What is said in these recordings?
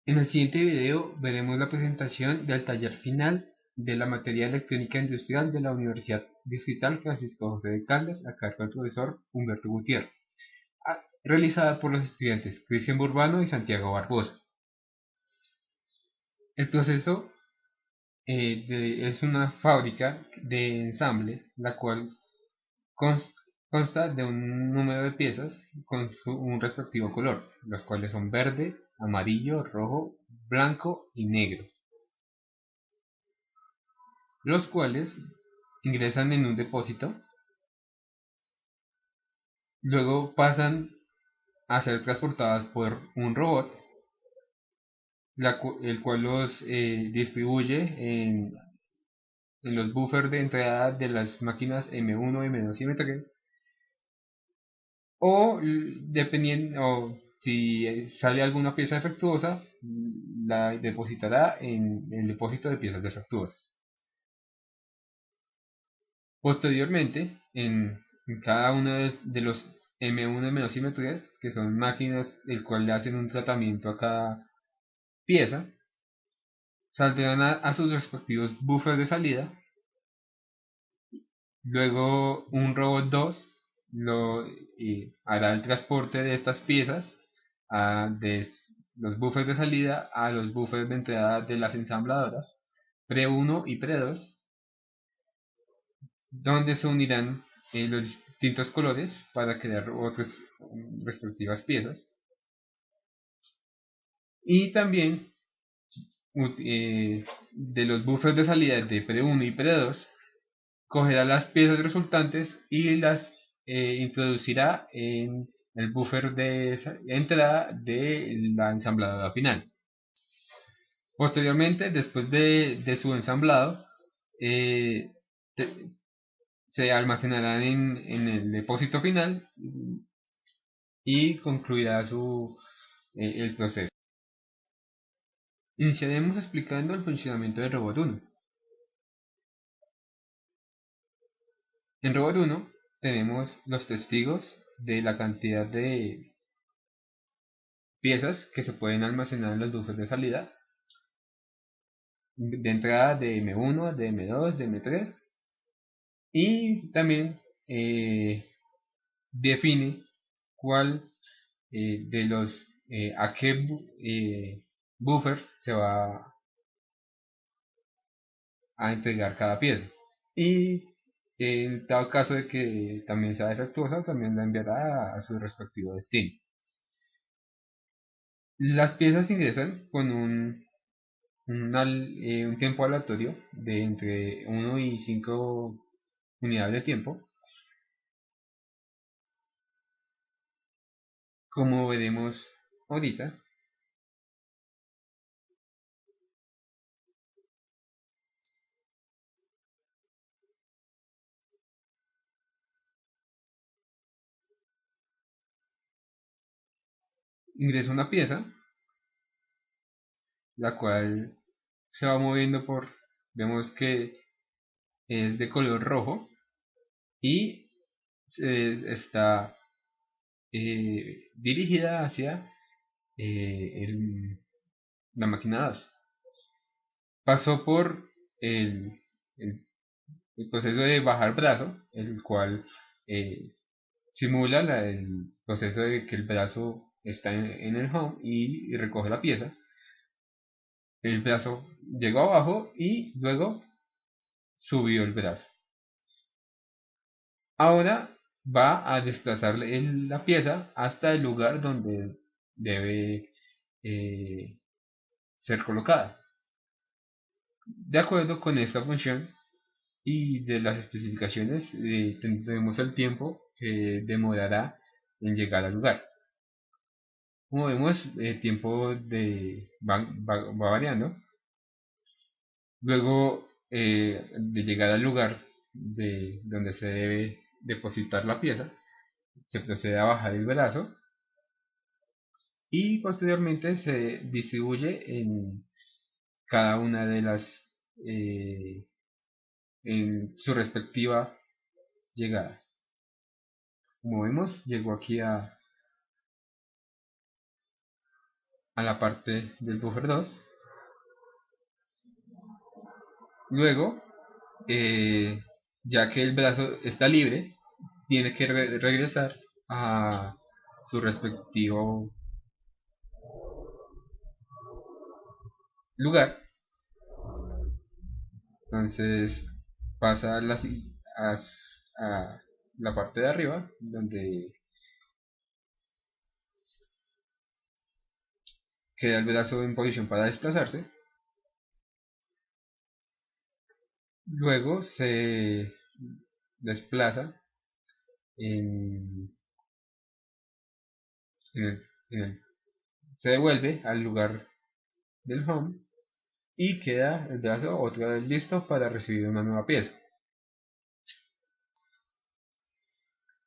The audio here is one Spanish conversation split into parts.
En el siguiente video veremos la presentación del taller final de la materia electrónica industrial de la Universidad Distrital Francisco José de Caldas, a cargo del profesor Humberto Gutiérrez, realizada por los estudiantes Cristian Burbano y Santiago Barbosa. El proceso es una fábrica de ensamble, la cual consta de un número de piezas con un respectivo color, los cuales son verde, amarillo, rojo, blanco y negro, los cuales ingresan en un depósito, luego pasan a ser transportadas por un robot, el cual los distribuye en los buffers de entrada de las máquinas M1, M2 y M3, o dependiendo, o si sale alguna pieza defectuosa, la depositará en el depósito de piezas defectuosas. Posteriormente, en cada uno de los M1, M2 y M3, que son máquinas el cual le hacen un tratamiento a cada pieza, saldrán a sus respectivos buffers de salida. Luego un robot 2 hará el transporte de estas piezas de los buffers de salida a los buffers de entrada de las ensambladoras Pre 1 y Pre 2, donde se unirán los distintos colores para crear otras respectivas piezas. Y también de los buffers de salida de Pre 1 y Pre 2 cogerá las piezas resultantes y las introducirá en el buffer de entrada de la ensambladora final. Posteriormente, después de su ensamblado, eh, se almacenarán en el depósito final y concluirá el proceso. Iniciaremos explicando el funcionamiento del robot 1. En robot 1 tenemos los testigos de la cantidad de piezas que se pueden almacenar en los buffers de salida, de entrada de M1, de M2, de M3, y también define cuál de los a qué buffer se va a entregar cada pieza. Y en dado caso de que también sea defectuosa, también la enviará a su respectivo destino. Las piezas ingresan con un tiempo aleatorio de entre 1 y 5 unidades de tiempo. Como veremos ahorita, ingresa una pieza, la cual se va moviendo vemos que es de color rojo y está dirigida hacia la máquina 2. Pasó por el, el- el proceso de bajar brazo, el cual eh, simula el proceso de que el brazo está en el home y recoge la pieza. El brazo llegó abajo y luego subió el brazo. Ahora va a desplazar la pieza hasta el lugar donde debe eh, ser colocada. De acuerdo con esta función y de las especificaciones, tendremos el tiempo que demorará en llegar al lugar. Como vemos, el tiempo va variando. Luego de llegar al lugar donde se debe depositar la pieza, se procede a bajar el brazo y posteriormente se distribuye en cada una de en su respectiva llegada. Como vemos, llegó aquí a la parte del buffer 2. Luego, eh, ya que el brazo está libre, tiene que regresar a su respectivo lugar. Entonces pasa a la parte de arriba, donde queda el brazo en posición para desplazarse. Luego se desplaza en, en el, en el- se devuelve al lugar del home y queda el brazo otra vez listo para recibir una nueva pieza.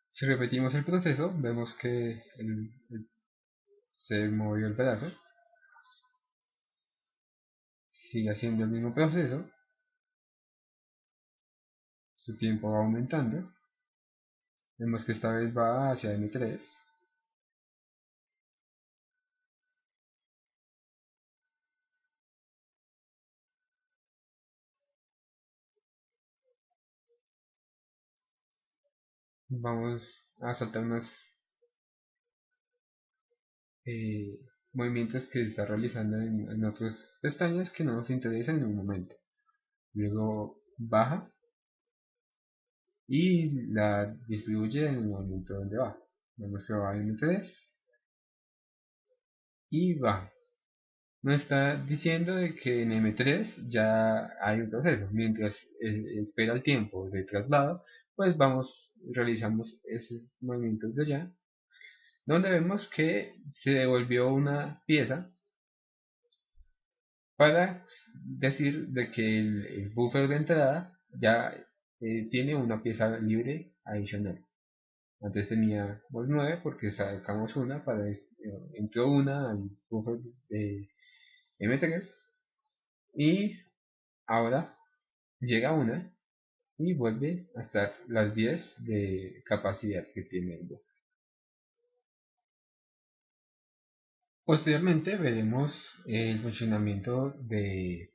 Si repetimos el proceso, vemos que se movió el brazo, sigue haciendo el mismo proceso, su tiempo va aumentando, vemos que esta vez va hacia M3, vamos a saltar unos eh, movimientos que está realizando en otras pestañas que no nos interesan en un momento. Luego baja y la distribuye en el movimiento donde va. Vemos que va en M3 y baja. Nos está diciendo de que en M3 ya hay un proceso. Mientras espera el tiempo de traslado, pues realizamos esos movimientos de allá, donde vemos que se devolvió una pieza para decir de que el buffer de entrada ya tiene una pieza libre adicional. Antes teníamos 9 porque sacamos una entró una al buffer de M3 y ahora llega una y vuelve a estar las 10 de capacidad que tiene el buffer. Posteriormente veremos el funcionamiento de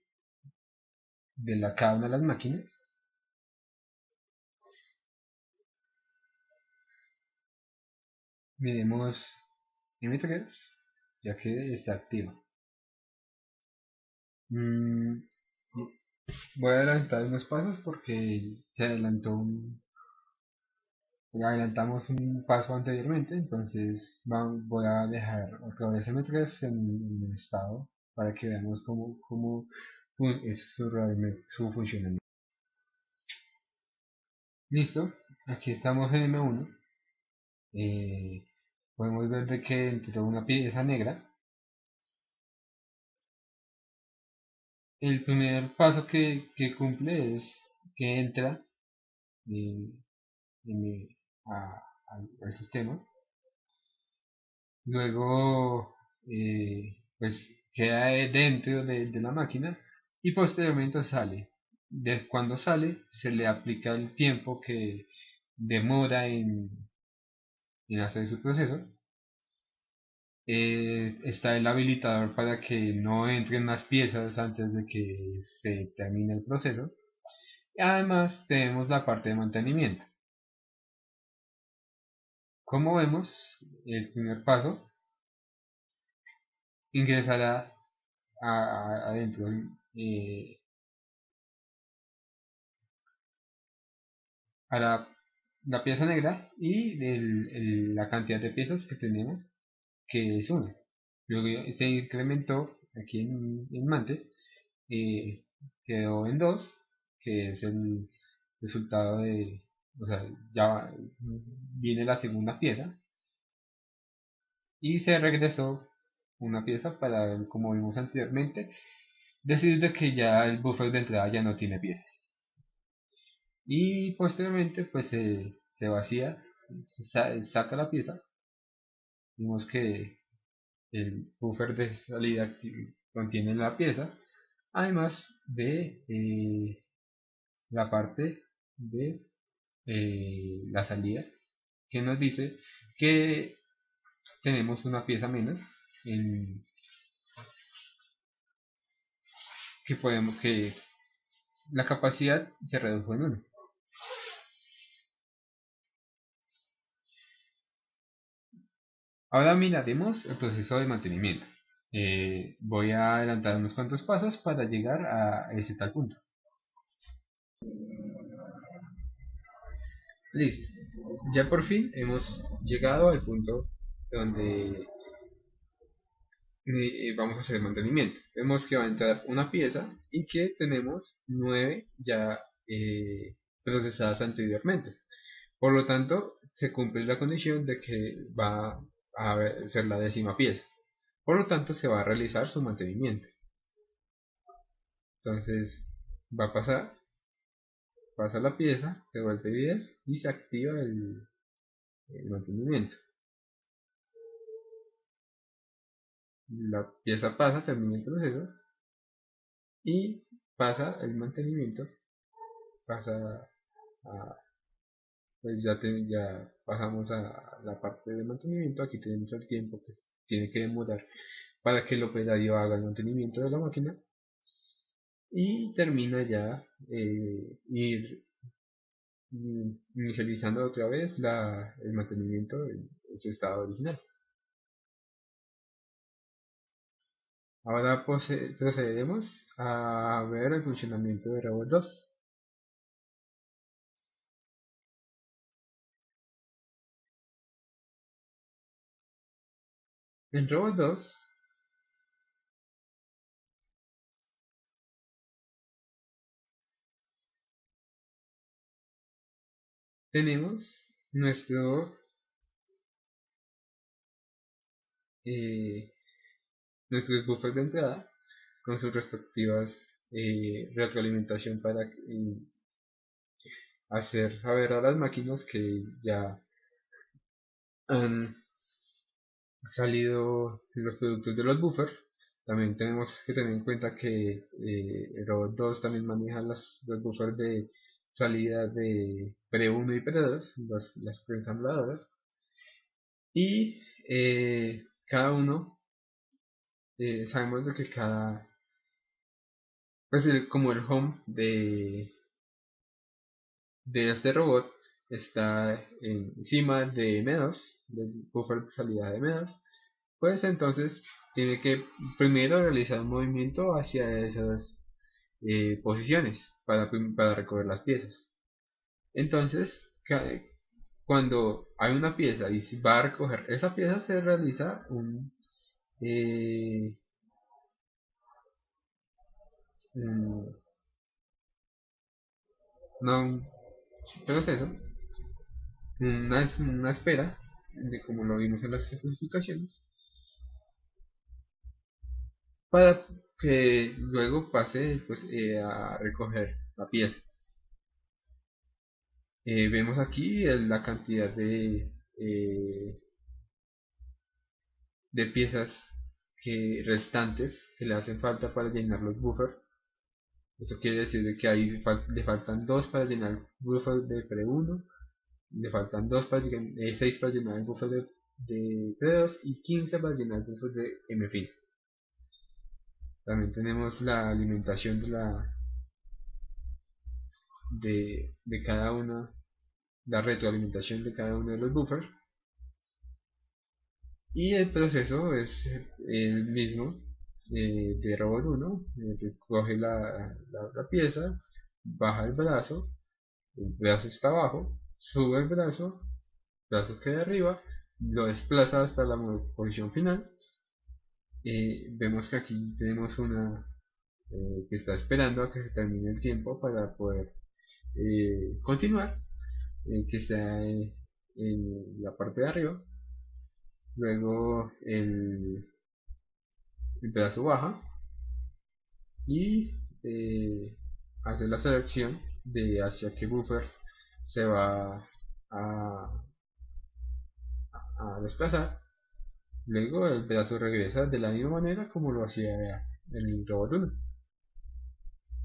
cada una de las máquinas. Miremos M3 ya que está activa. Mm, Voy a adelantar unos pasos porque adelantamos un paso anteriormente, entonces voy a dejar otra vez M3 en el estado para que veamos cómo es su funcionamiento. Listo, aquí estamos en M1. eh, Podemos ver de que entró una pieza negra. El primer paso que cumple es que entra eh, en- al sistema. Luego, pues queda dentro de la máquina y posteriormente sale. Cuando sale, se le aplica el tiempo que demora en hacer su proceso. Está el habilitador para que no entren más piezas antes de que se termine el proceso. Y además tenemos la parte de mantenimiento. Como vemos, el primer paso ingresará adentro, eh, hará la pieza negra y la cantidad de piezas que tenemos, que es una. Luego se incrementó aquí en Mante, eh, quedó en 2, que es el resultado o sea, ya viene la segunda pieza y se regresó una pieza para, como vimos anteriormente, decir de que ya el buffer de entrada ya no tiene piezas. Y posteriormente pues se vacía, saca la pieza, vemos que el buffer de salida contiene la pieza, además de la parte de la salida que nos dice que tenemos una pieza menos en, que la capacidad se redujo en 1. Ahora miraremos el proceso de mantenimiento. Voy a adelantar unos cuantos pasos para llegar a ese tal punto. Listo. Ya por fin hemos llegado al punto donde vamos a hacer el mantenimiento. Vemos que va a entrar una pieza y que tenemos 9 ya procesadas anteriormente. Por lo tanto, se cumple la condición de que va a ser la 10ª pieza. Por lo tanto, se va a realizar su mantenimiento. Entonces, va a pasa la pieza, se vuelve 10 y se activa el mantenimiento. La pieza pasa, termina el proceso y pasa el mantenimiento, pasa a, pues ya pasamos a la parte de mantenimiento. Aquí tenemos el tiempo que tiene que demorar para que el operario haga el mantenimiento de la máquina y termina ya inicializando otra vez el mantenimiento en su estado original. Ahora procederemos a ver el funcionamiento de Robot 2. En Robot 2 tenemos eh, nuestros buffers de entrada con sus respectivas retroalimentación para hacer saber a las máquinas que ya han salido los productos de los buffers. También tenemos que tener en cuenta que el Robot 2 también maneja los buffers de salida de Pre1 y Pre2, las preensambladoras, y cada uno, sabemos de que pues como el home de este robot está encima de M2, del buffer de salida de M2, pues entonces tiene que primero realizar un movimiento hacia esas posiciones para recoger las piezas. Entonces, cuando hay una pieza y se va a recoger esa pieza, se realiza eh, un, no, un proceso, una espera, de como lo vimos en las especificaciones, para que luego pase pues, a recoger la pieza. Vemos aquí la cantidad de piezas restantes que le hacen falta para llenar los buffers. Eso quiere decir de que ahí le faltan 2 para llenar el buffer de pre-1, le faltan 6 para llenar el buffer de pre-2 y 15 para llenar el buffer de mfin. También tenemos la alimentación de cada una, la retroalimentación de cada uno de los buffers. Y el proceso es el mismo de Robot 1. Recoge la pieza, baja el brazo está abajo, sube el brazo queda arriba, lo desplaza hasta la posición final. Vemos que aquí tenemos una que está esperando a que se termine el tiempo para poder continuar, que está en la parte de arriba. Luego el brazo baja y hace la selección de hacia qué buffer se va a desplazar. Luego el brazo regresa de la misma manera como lo hacía en el robot 1.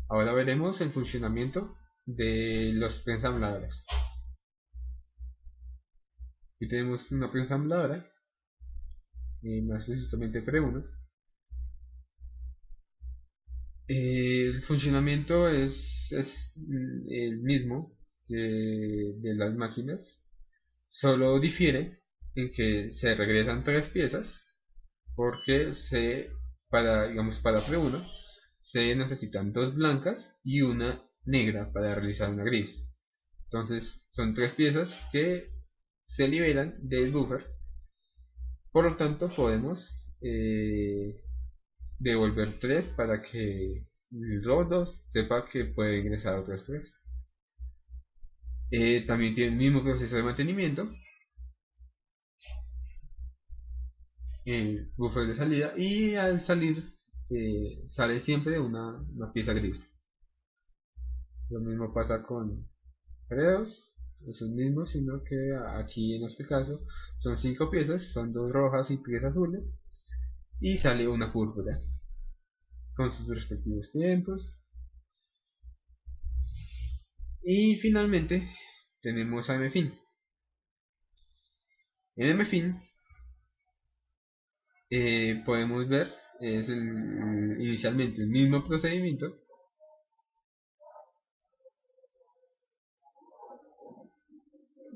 Ahora veremos el funcionamiento de los preensambladores. Aquí tenemos una preensambladora, más específicamente Pre1. el funcionamiento es el mismo que de las máquinas, solo difiere en que se regresan tres piezas porque para, digamos, para Pre1 se necesitan dos blancas y una negra para realizar una gris. Entonces son tres piezas que se liberan del buffer, por lo tanto podemos devolver tres para que el robot 2 sepa que puede ingresar otras tres. También tiene el mismo proceso de mantenimiento, el buffer de salida, y al salir sale siempre una pieza gris. Lo mismo pasa con Fredos, es el mismo, sino que aquí en este caso son cinco piezas, son dos rojas y tres azules, y sale una púrpura con sus respectivos tiempos. Y finalmente tenemos a MFIN. En MFIN podemos ver, es inicialmente el mismo procedimiento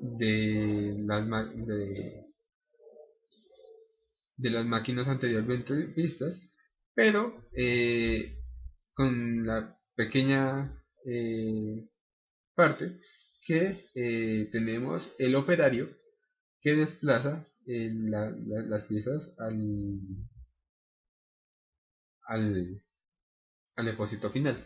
de de las máquinas anteriormente vistas, pero con la pequeña parte que tenemos el operario que desplaza las piezas al, al depósito final.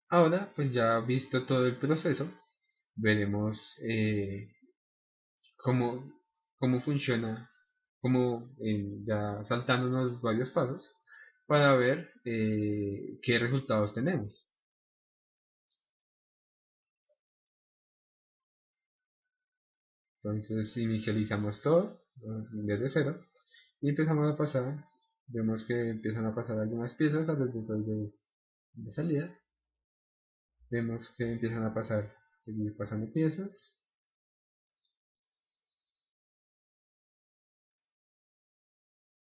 Ahora, pues ya visto todo el proceso, veremos cómo, cómo funciona, ya saltándonos varios pasos, para ver qué resultados tenemos. Entonces inicializamos todo desde cero y empezamos a pasar. Vemos que empiezan a pasar algunas piezas a los bufers de salida. Vemos que empiezan a pasar, seguir pasando piezas.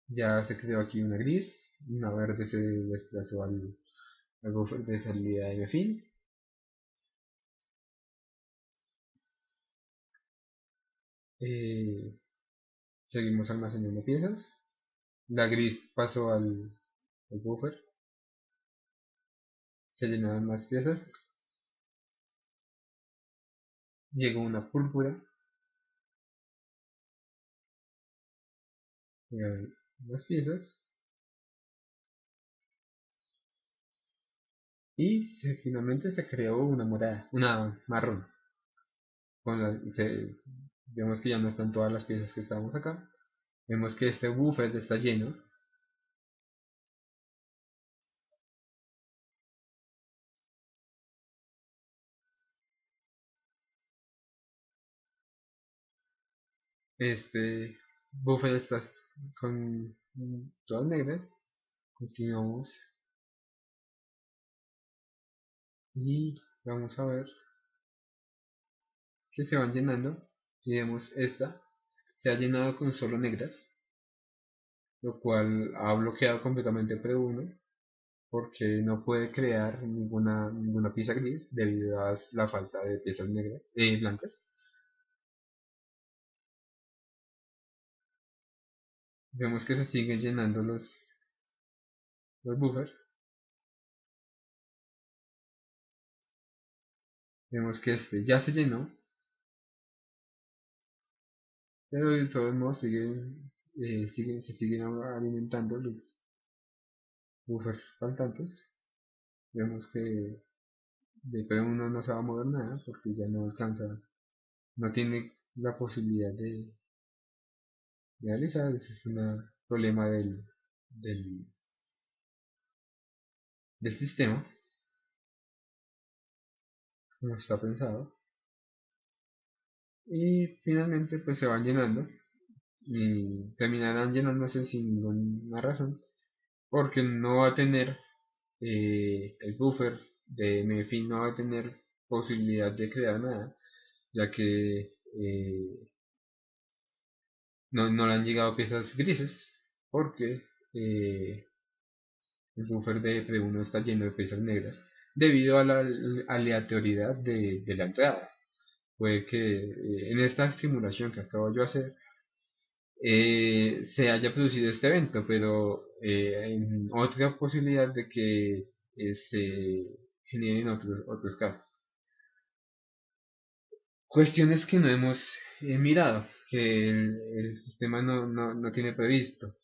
Ya se creó aquí una gris, una verde se desplazó al buffer de salida de fin. Eh, Seguimos almacenando piezas. La gris pasó al buffer. Se llenaron más piezas. Llegó una púrpura. Llegaron más piezas. Y finalmente se creó una morada, una marrón. Vemos que ya no están todas las piezas que estábamos acá. Vemos que este buffer está lleno. Este buffer está con todas negras. Continuamos y vamos a ver que se van llenando. Y vemos esta se ha llenado con solo negras, lo cual ha bloqueado completamente Pre1 porque no puede crear ninguna pieza gris debido a la falta de piezas negras, blancas. Vemos que se siguen llenando los buffers. Vemos que este ya se llenó, pero de todos modos se siguen alimentando los buffers faltantes. Vemos que de P1 no se va a mover nada porque ya no alcanza, no tiene la posibilidad de realizar. Ese es un problema del, del sistema, como está pensado. Y finalmente pues se van llenando y terminarán llenándose sin ninguna razón porque no va a tener el buffer de MFIN, no va a tener posibilidad de crear nada, ya que no le han llegado piezas grises porque el buffer de uno está lleno de piezas negras debido a la aleatoriedad de la entrada. Puede que en esta simulación que acabo yo de hacer se haya producido este evento, pero hay otra posibilidad de que se generen otros casos. Cuestiones que no hemos mirado, que el sistema no tiene previsto.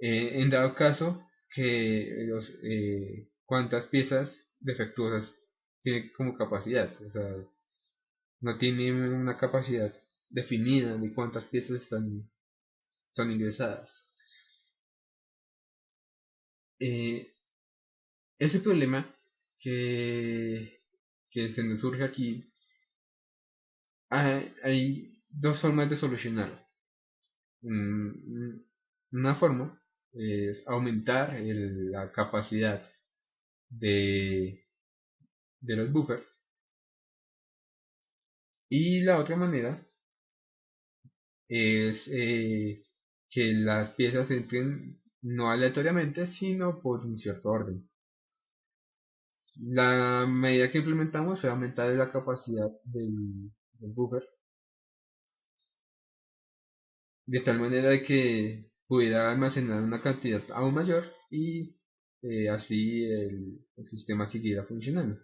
En dado caso que cuántas piezas defectuosas tiene como capacidad, o sea, no tiene una capacidad definida de cuántas piezas son ingresadas. Eh, ese problema que, que se nos surge aquí, hay dos formas de solucionarlo. Una forma es aumentar la capacidad de, de los buffers y la otra manera es que las piezas entren no aleatoriamente sino por un cierto orden. La medida que implementamos fue aumentar la capacidad del buffer de tal manera de que pudiera almacenar una cantidad aún mayor y así el sistema siguiera funcionando.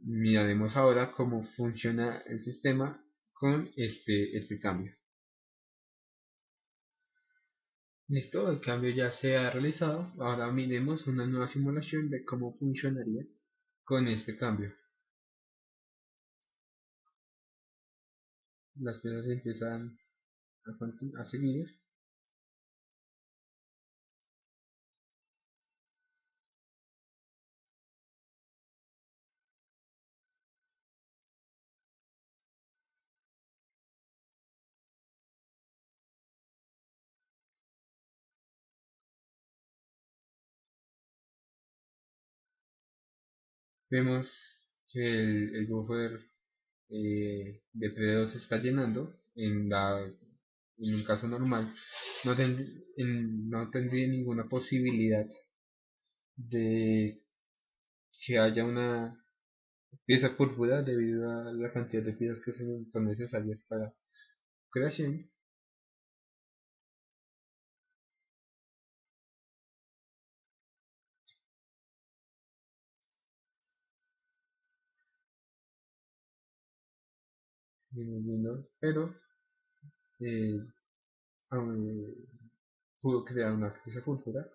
Miraremos ahora cómo funciona el sistema con este cambio. Listo, el cambio ya se ha realizado. Ahora miremos una nueva simulación de cómo funcionaría con este cambio. Las piezas empiezan a seguir. Vemos que el buffer de P2 se está llenando. En un caso normal no tendría ninguna posibilidad de que haya una pieza púrpura debido a la cantidad de piezas que son necesarias para creación. Pero eh, aún pudo crear una pieza púrpura.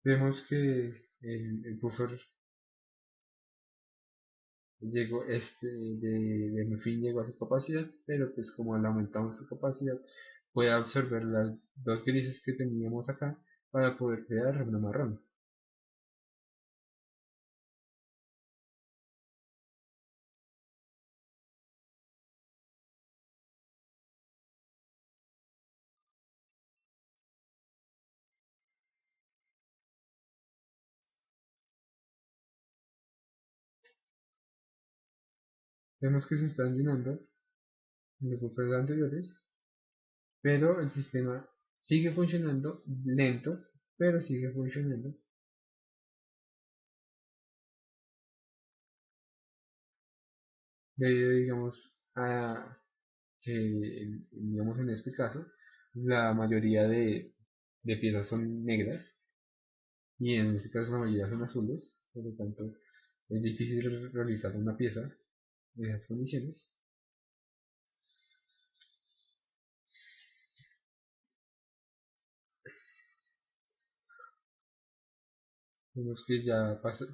Vemos que el buffer llegó de fin llegó a su capacidad, pero pues como le aumentamos su capacidad, puede absorber las dos grises que teníamos acá para poder crear una marrón. Vemos que se están llenando los buffers anteriores, pero el sistema sigue funcionando lento, pero sigue funcionando. Debido, digamos, a que, digamos, en este caso, la mayoría de piezas son negras y en este caso la mayoría son azules, por lo tanto es difícil realizar una pieza en esas condiciones. Vemos que ya pasó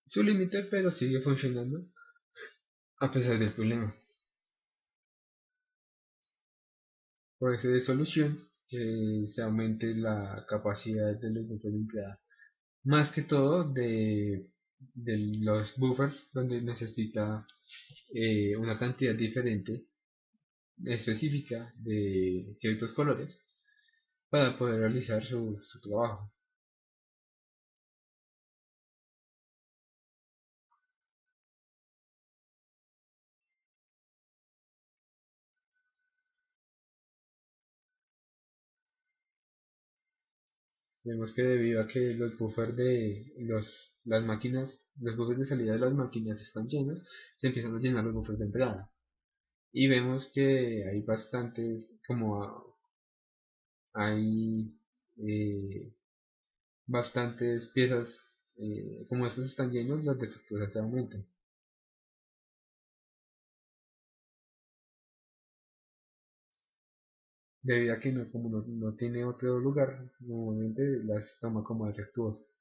su límite, pero sigue funcionando a pesar del problema. Puede ser de solución que se aumente la capacidad de los buffers de entrada. Más que todo de los buffers donde necesita una cantidad diferente, específica de ciertos colores para poder realizar su trabajo. Vemos que debido a que los buffers de las máquinas, los buffers de salida de las máquinas están llenos, se empiezan a llenar los buffers de entrada. Y vemos que hay bastantes, hay eh, bastantes piezas, como estos están llenos, las defectuosas aumentan. Debido a que como no tiene otro lugar, normalmente las toma como defectuosas.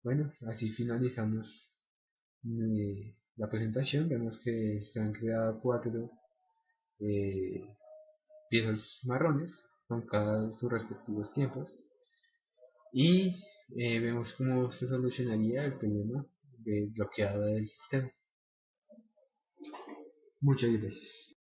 Bueno, así finalizamos la presentación. Vemos que se han creado cuatro eh, piezas marrones con cada sus respectivos tiempos y vemos cómo se solucionaría el problema de bloqueado del sistema. Muchas gracias.